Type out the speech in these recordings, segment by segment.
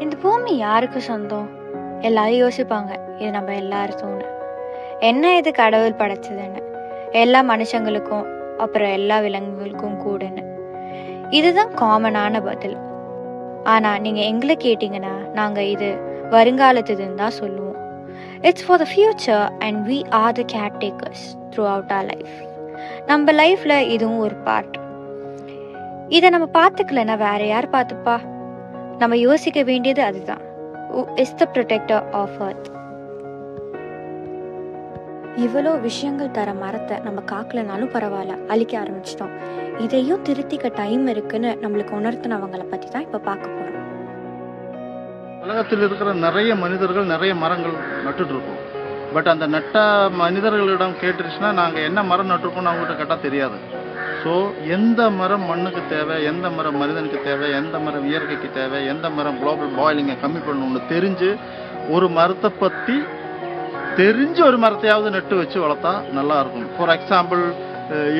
இந்த பூமி யாருக்கு சொந்தம்? எல்லாரும் யோசிப்பாங்க, இது நம்ம எல்லாருக்கும்னு. என்ன இது கடவுள் படைச்சதுன்னு, எல்லா மனுஷங்களுக்கும் அப்புறம் எல்லா விலங்குகளுக்கும் கூடன்னு. இதுதான் காமனான பதில். ஆனால் நீங்கள் எங்களை கேட்டிங்கன்னா நாங்கள் இது வருங்காலத்துதுன்னு தான் சொல்லுவோம். It's for the future and we are the caretakers throughout our life. நம்ம லைஃப்பில் இதுவும் ஒரு பார்ட். இதை நம்ம பார்த்துக்கலன்னா வேற யார் பார்த்துப்பா? நம்ம யோசிக்க வேண்டியது அதுதான். Who is the protector of earth? இவ்வளோ விஷயங்கள் தர மரத்தை நம்ம காக்கலனாலும் பரவாயில்ல, அழிக்க ஆரம்பிச்சிட்டோம். இதையும் திருத்திக்க டைம் இருக்குன்னு நம்மளுக்கு உணர்த்தினவங்களை பற்றி தான் இப்போ பார்க்க போகிறோம். உலகத்தில் இருக்கிற நிறைய மனிதர்கள் நிறைய மரங்கள் நட்டுட்டு இருக்கோம். பட் அந்த நட்ட மனிதர்களிடம் கேட்டுருச்சுன்னா நாங்கள் என்ன மரம் நட்டுருக்கோம்னு அவங்ககிட்ட கேட்டால் தெரியாது. ஸோ எந்த மரம் மண்ணுக்கு தேவை, எந்த மரம் மனிதனுக்கு தேவை, எந்த மரம் இயற்கைக்கு தேவை, எந்த மரம் குளோபல் பாயிலிங்கை கம்மி பண்ணணும்னு தெரிஞ்சு ஒரு மரத்தை பற்றி தெரிஞ்சு ஒரு மரத்தையாவது நட்டு வச்சு வளர்த்தா நல்லா இருக்கும். ஃபார் எக்ஸாம்பிள்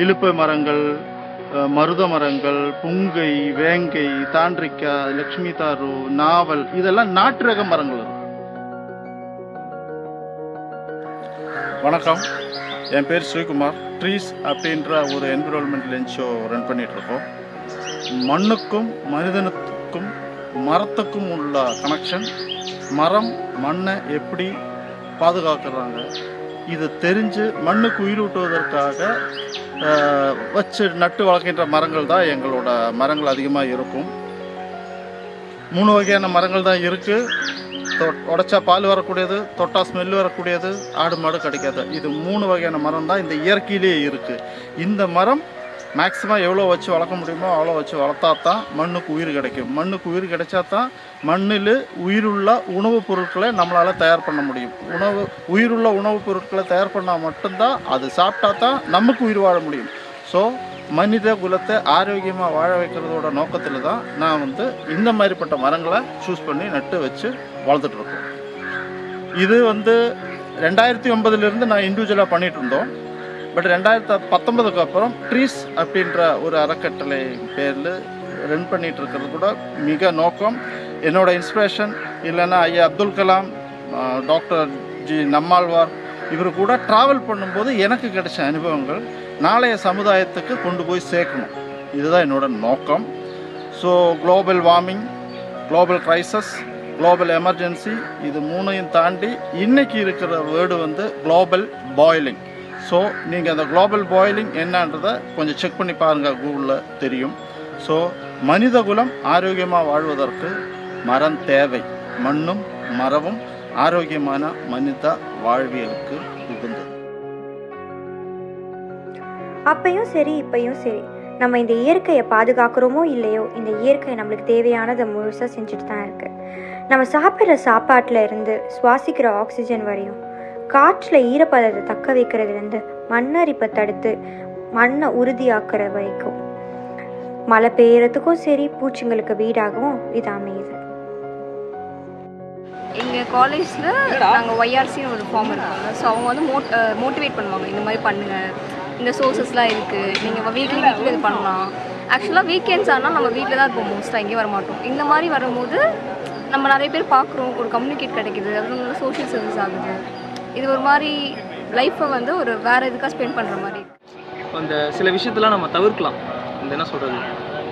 இலுப்பை மரங்கள், மருத மரங்கள், புங்கை, வேங்கை, தாண்டிக்காய், லக்ஷ்மி தாரு, நாவல், இதெல்லாம் நாட்டு ரக மரங்கள். வணக்கம், என் பேர் ஸ்ரீகுமார். ட்ரீஸ் அப்படின்ற ஒரு என்விரான்மெண்டல் என்ஜிஓ ரன் பண்ணிகிட்ருக்கோம். மண்ணுக்கும் மனிதனுக்கும் மரத்துக்கும் உள்ள கனெக்ஷன், மரம் மண்ணை எப்படி பாதுகாக்கிறாங்க இது தெரிஞ்சு மண்ணுக்கு உயிரூட்டுவதற்காக வச்சு நட்டு வளர்க்கின்ற மரங்கள் தான் எங்களோட மரங்கள் அதிகமாக இருக்கும். 3 வகையான மரங்கள் தான் இருக்குது. உடைச்சா பால் வரக்கூடியது, தொட்டா ஸ்மெல் வரக்கூடியது, ஆடு மாடு கிடைக்காது. இது 3 வகையான மரம் தான் இந்த இயற்கையிலேயே இருக்குது. இந்த மரம் மேக்ஸிமம் எவ்வளோ வச்சு வளர்க்க முடியுமோ அவ்வளோ வச்சு வளர்த்தா தான் மண்ணுக்கு உயிர் கிடைக்கும். மண்ணுக்கு உயிர் கிடைச்சா தான் மண்ணில் உயிருள்ள உணவுப் பொருட்களை நம்மளால் தயார் பண்ண முடியும். உயிருள்ள உணவுப் பொருட்களை தயார் பண்ணால் மட்டும்தான், அது சாப்பிட்டா தான் நமக்கு உயிர் வாழ முடியும். ஸோ மனித குலத்தை ஆரோக்கியமாக வாழ வைக்கிறதோட நோக்கத்தில் தான் நான் இந்த மாதிரிப்பட்ட மரங்களை சூஸ் பண்ணி நட்டு வச்சு வளர்த்துட்ருக்கோம். இது 2009 நான் இண்டிவிஜுவலாக பண்ணிகிட்டு இருந்தோம். பட் 2019 அப்புறம் ட்ரீஸ் அப்படின்ற ஒரு அறக்கட்டளை பேரில் ரன் பண்ணிகிட்டு இருக்கிறது கூட மிக நோக்கம். என்னோட இன்ஸ்பிரேஷன் இல்லைன்னா ஐயா அப்துல் கலாம், டாக்டர் ஜி நம்மாழ்வார் இவர் கூட ட்ராவல் பண்ணும்போது எனக்கு கிடைச்ச அனுபவங்கள் நாளைய சமுதாயத்துக்கு கொண்டு போய் சேர்க்கணும். இதுதான் என்னோட நோக்கம். So global warming, global crisis, global emergency, இது 3ஐயும் தாண்டி இன்றைக்கி இருக்கிற வேர்டு குளோபல் பாயிலிங். ஸோ நீங்கள் அந்த குளோபல் பாயிலிங் என்னன்றதை கொஞ்சம் செக் பண்ணி பாருங்கள், கூகுளில் தெரியும். ஸோ மனித குலம் ஆரோக்கியமாக வாழ்வதற்கு மரம் தேவை. மண்ணும் மரமும் ஆரோக்கியமான மனித வாழ்வியலுக்கு உகந்தது. அப்பையும் சரி இப்பையும் சரி, நம்ம இந்த இயற்கையை பாதுகாக்கிறோமோ இல்லையோ, இந்த இயற்கை நம்மளுக்கு தேவையானதை முழுசாக செஞ்சுட்டு தான் இருக்குது. நம்ம சாப்பிட்ற சாப்பாட்டில் இருந்து சுவாசிக்கிற ஆக்சிஜன் வரையும், காற்றில் ஈரப்பதத்தை தக்க வைக்கிறதுலேருந்து மண்ணரிப்பை தடுத்து மண்ணை உறுதியாக்குற வரைக்கும், மழை பெய்யறதுக்கும் சரி பூச்சிங்களுக்கு வீடாகவும் இது அமையுது. எங்கள் காலேஜில் நாங்கள் ஒய்ஆர்சின்னு ஒரு ஃபார்ம் இருக்காங்க. ஸோ அவங்க மோட்டிவேட் பண்ணுவாங்க, இந்த மாதிரி பண்ணுங்கள், இந்த சோர்ஸஸ்லாம் இருக்குது, நீங்கள் வீக்லி இது பண்ணலாம். ஆக்சுவலாக வீக்கெண்ட்ஸ் ஆனால் நம்ம வீட்டில் தான் இருப்போம், மோஸ்ட்டாக எங்கேயும் வர மாட்டோம். இந்த மாதிரி வரும்போது நம்ம நிறைய பேர் பார்க்குறோம், ஒரு கம்யூனிகேட் கிடைக்குது, அது நல்ல சோஷியல் சர்வீஸ் ஆகுது. இது ஒரு மாதிரி லைஃப்பை ஒரு வேறு இதுக்காக ஸ்பெண்ட் பண்ணுற மாதிரி. அந்த சில விஷயத்தெல்லாம் நம்ம தவிர்க்கலாம். என்ன சொல்கிறது,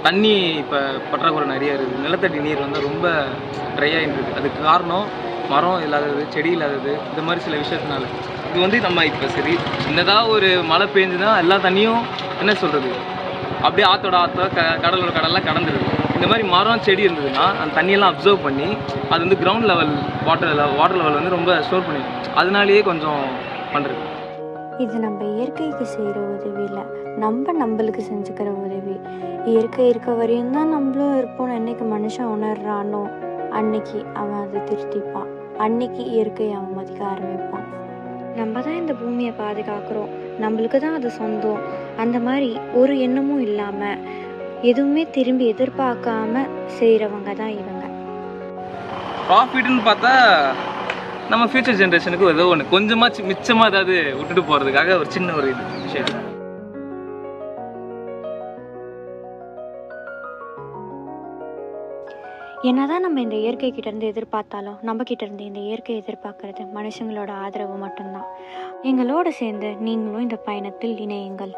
தண்ணி இப்போ பற்றாக்குறை நிறைய இருக்குது. நிலத்தடி நீர் ரொம்ப ட்ரையாக இருக்குது. அதுக்கு காரணம் மரம் இல்லாதது, செடி இல்லாதது, இந்த மாதிரி சில விஷயத்தினால. இது நம்ம இப்போ சரி என்னதான் ஒரு மழை பெஞ்சுன்னா எல்லா தண்ணியும் என்ன சொல்கிறது அப்படியே ஆற்றோட கடலோட கடலாம் கடந்துருது. இந்த மாதிரி மரம் செடி இருந்ததுன்னா அந்த தண்ணியெல்லாம் அப்சர்வ் பண்ணி அது கிரவுண்ட் லெவல் வாட்டர் லெவல் ரொம்ப ஸ்டோர் பண்ணி, அதனாலேயே கொஞ்சம் பண்ணுறது. இது நம்ம இயற்கைக்கு செய்கிற உதவி இல்லை, நம்மளுக்கு செஞ்சுக்கிற உதவி. இயற்கை இருக்க வரையும் தான் நம்மளும் இருப்போம்னு என்னைக்கு மனுஷன் உணர்றானோ அன்னைக்கு அவன் அதை திருத்திப்பான். அன்னைக்கு இயற்கையை அவன் மதிக்க ஆரம்பிப்பான். நம்ம தான் இந்த பூமியை பாதுகாக்கிறோம், நம்மளுக்கு தான் அது சொந்தம். அந்த மாதிரி ஒரு எண்ணமும் இல்லாமல் எதுவுமே திரும்பி எதிர்பார்க்காம செய்கிறவங்க தான் இவங்க. ப்ராஃபிட்னு பார்த்தா நம்ம ஃபியூச்சர் ஜென்ரேஷனுக்கு ஏதோ ஒன்று கொஞ்சமாக மிச்சமாக ஏதாவது விட்டுட்டு போகிறதுக்காக ஒரு சின்ன ஒரு விஷயம். என்னதான் நம்ம இந்த இயற்கை கிட்டேருந்து எதிர்பார்த்தாலும் நம்ம கிட்டேருந்து இந்த இயற்கை எதிர்பார்க்கறது மனுஷங்களோட ஆதரவு மட்டும்தான். எங்களோடு சேர்ந்து நீங்களும் இந்த பயணத்தில் இணையுங்கள்.